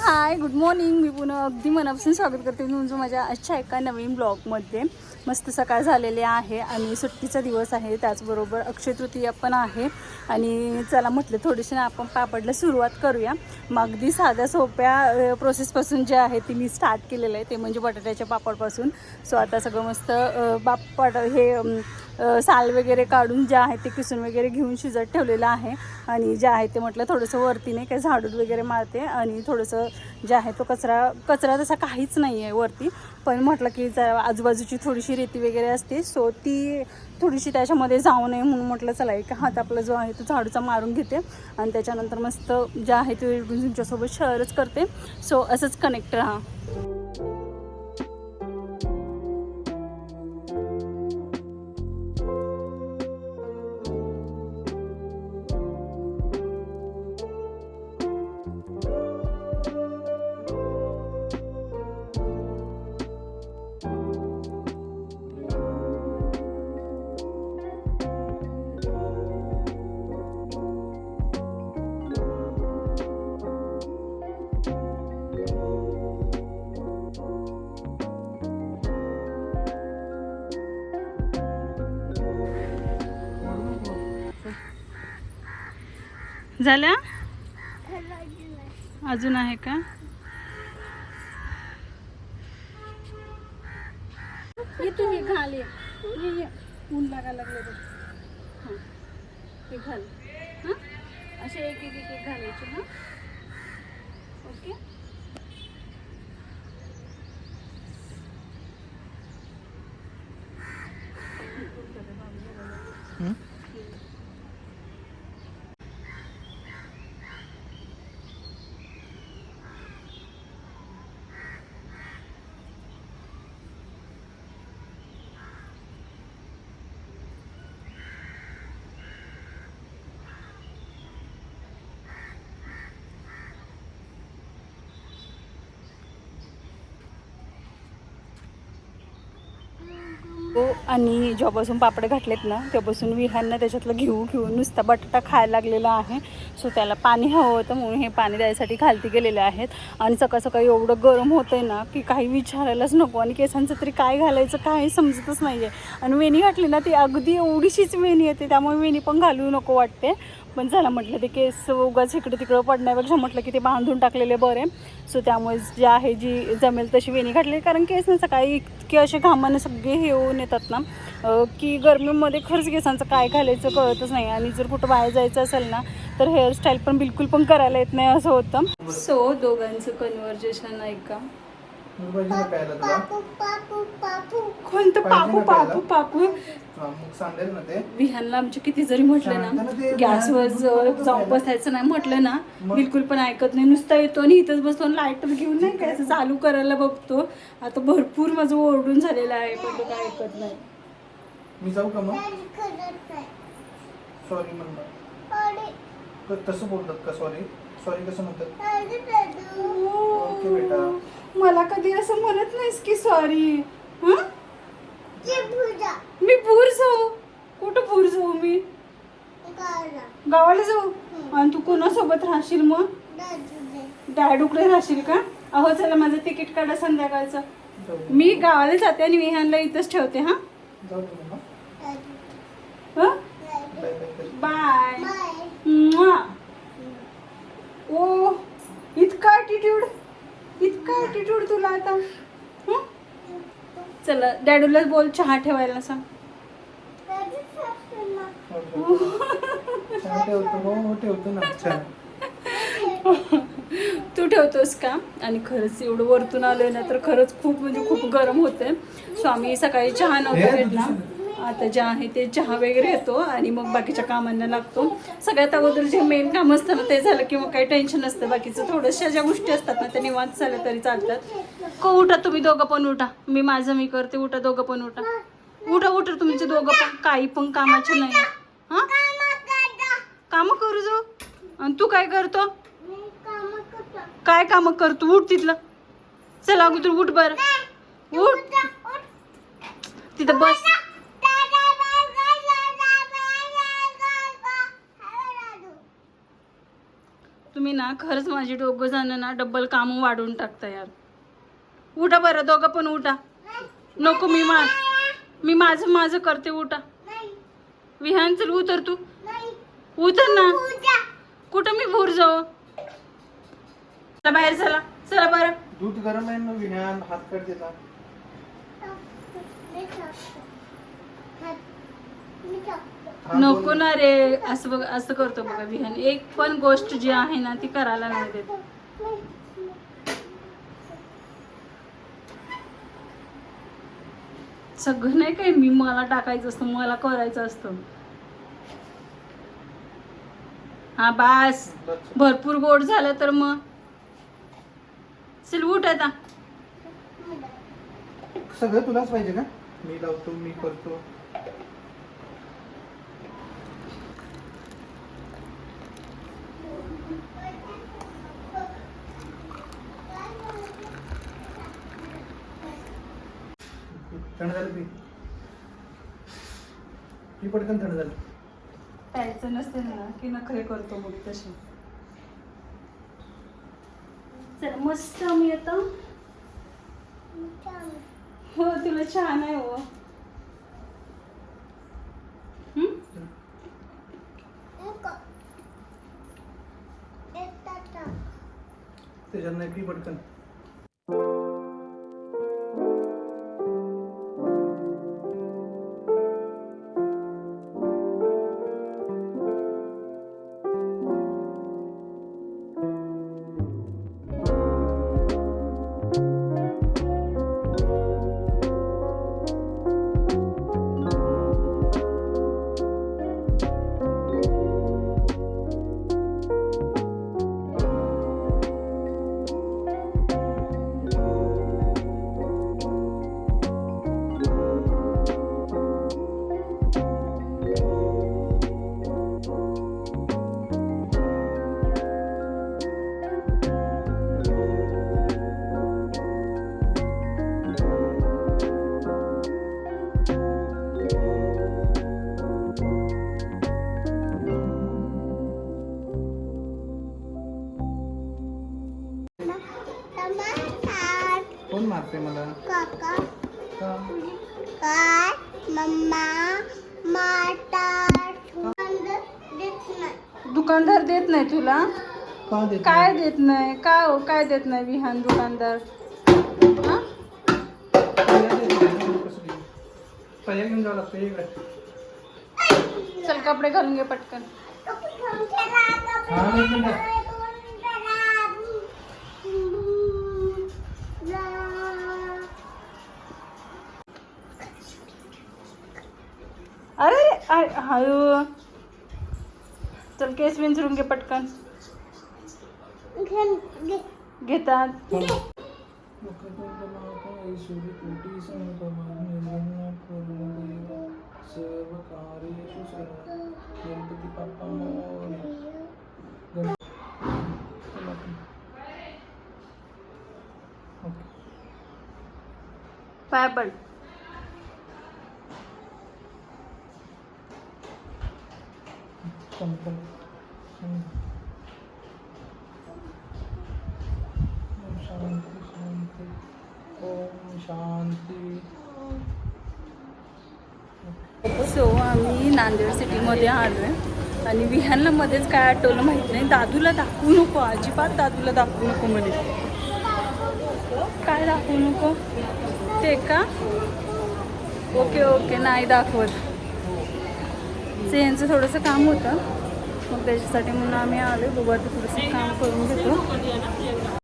Hi good morning. मी पुन्हा अगदी मनापासून स्वागत करते तुमचं माझ्या आजच्या एका नवीन ब्लॉगमध्ये. मस्त सकाळ झालेली आहे आणि सुट्टीचा दिवस आहे, त्याचबरोबर अक्षय तृतीया पण आहे. आणि चला म्हटलं थोडीशी आपण पापडला सुरुवात करूया. मग अगदी साध्या सोप्या प्रोसेसपासून जे आहे ती मी स्टार्ट केलेलं आहे, ते म्हणजे बटाट्याच्या पापडपासून. सो आता सगळं मस्त पापड हे साल वगैरे काढून जे आहे ते किसून वगैरे घेऊन शिजत ठेवलेलं आहे. आणि जे आहे ते म्हटलं थोडंसं वरती नाही काय झाडून वगैरे मारते आणि थोडंसं जे आहे तो कचरा तसा काहीच नाही आहे वरती. पण म्हटलं की आजूबाजूची थोडीशी रेती वगैरे असते, सो ती थोडीशी त्याच्यामध्ये जाऊ नये म्हणून म्हटलं चला एक हात आपला जो आहे तो झाडूचा मारून घेते आणि त्याच्यानंतर मस्त जे आहे ते तुमच्यासोबत शेअरच करते. सो असंच कनेक्ट राहा. झाल्या अजून आहे का? इथून हे घाल, ये ऊन लागायला लागले बघ. हां हे घाल. हां असे एक एक एक घालायचे. हां ओके. आणि जेव्हापासून पापड घातलेत ना तेव्हापासून विहांना त्याच्यातलं घेऊन नुसता बटाटा खायला लागलेला आहे. सो त्याला पाणी हवं होतं म्हणून हे पाणी द्यायसाठी खालती गेलेले आहेत. आणि सकाळ सकाळी एवढं गरम होतंय ना की काही विचारायलाच नको. आणि केसांचं तरी काय घालायचं काही समजतच नाही आहे. आणि वेणी घातली ना ती अगदी एवढीशीच वेणी येते, त्यामुळे वेणी पण घालू नको वाटते. पण झालं म्हटलं ते केस उगाच इकडे तिकडं पडण्यापेक्षा म्हटलं की ते बांधून टाकलेले बरे. सो त्यामुळे जे आहे जी जमेल तशी वेणी घातली, कारण केस ना सकाळी इतके असे घामाने सगळे हे होऊन येतात ना की गरमीमध्ये खरंच केसांचं काय घालायचं कळतच नाही. आणि जर कुठं बाहेर जायचं असेल ना तर हेअरस्टाईल पण बिलकुल पण करायला येत नाही असं होतं. सो दोघांचं कन्व्हर्जेशन ऐका. कोणतं पापू पापू पापू विहानला आमच्या किती जरी म्हटलं ना गॅसवर जाऊन बसायचं नाही म्हटलं ना बिलकुल पण ऐकत नाही. नुसता येतो आणि इथंच बसतो आणि लाईटर घेऊन नाही काय असं चालू करायला बघतो. आता भरपूर माझं ओरडून झालेलं आहे पण तो काय ऐकत नाही. मी जाऊ का मग? सॉरी म्हणतात तसं बोलतात का? सॉरी कसं म्हणतात? ओके बेटा. मला कधी असं म्हणत नाहीस की सॉरी. मी भूर जाऊ? कुठं भूर जाऊ मी? गावाला जाऊ? आणि तू कोणासोबत राहशील मग? डॅडूकडे राहशील का? अहो चला माझं तिकीट काढा संध्याकाळचं. मी गावाला जाते आणि विहानला इथंच ठेवते. हा बाय. ओ इतका ॲटिट्यूड तुला आता. चला डॅडूलाच बोल चहा ठेवायला सांग. तू ठेवतोस का? आणि खरंच एवढं वरतून आलोय ना तर खरंच खूप म्हणजे खूप गरम होते. सो आम्ही सकाळी चहा नव्हता घेतला, आता जे आहे ते चहा वगैरे येतो आणि मग बाकीच्या कामांना लागतो. सगळ्यात अगोदर जे मेन काम असतं ना ते झालं की मग काही टेन्शन नसतं. बाकीचं थोड्याशा ज्या गोष्टी असतात ना त्या निवांत झाल्या तरी चालतात. उठा तुम्ही दोघं पण उठा. मी माझं मी करते. उठा दोघं पण उठा. उठा तुमचे दोघं पण काही पण कामाचे नाही. हा काम करू जाऊ. आणि तू काय करतो? काय काम करतो? उठ तिथलं. चल अगोदर उठ बरं. उठ तिथं बस. तुम्ही ना खरंच माझी दोघं जण ना डबल काम वाढवून टाकता यार. उठा बरं, दोघं पण उठा. नको, मी माझं करते. उठा. विहान चल उतर, तू उतर ना. कुठं मी भूर जाऊ? चला बाहेर, चला चला बरं. दूध गरम आहे ना विहान, हात कर देता. नको ना रे, असं बघ, असं करतो बघा विहान. एक पण गोष्ट जी आहे ना ती करायला नाही देत. सगळं नाही काय मी मला टाकायचं असतं, मला करायचं असतं. हा बास, भरपूर गोड झालं तर मग चल उठ आता. सगळं तुलाच पाहिजे का? मी लावतो, मी करतो. थंड झालं पी पटकन, थंड झालं. प्यायचं नसते ना की नखरे करतो मग तशी. चल मस्त मी आता. हो तुला छान आहे हो. त्याच्यात नाही, पी पटकन. कोण मारते मला? काका का? काय मम्मा मारतात देत नाही. दुकानदार देत नाही तुला? का देत काय नाही? देत नाही? काय हो, काय देत नाही विहान दुकानदार? हा? पहिल्या देत नाही ना, कसं देईल? पहिल्या घेऊन जावं लागतं इकडे. चल कपडे घालून घे पटकन. हा, एक मिनिट. अरे हळू. चल केस विंचरून घे पटकन. घेतात. गणपती बाप्पा पाय पड. शांती शांती, ओम शांती. सो आम्ही नांदेड सिटीमध्ये आलो आहे आणि विहानला मध्येच काय आठवलं माहीत नाही. दादूला दाखवू नको, अजिबात दादूला दाखवू नको मध्ये. काय दाखवू नको ते का? ओके ओके, नाही दाखवत. ते यांचं थोडंसं काम होतं, मग त्याच्यासाठी म्हणून आम्ही आलो. बघू आता थोडंसं काम करून घेतो.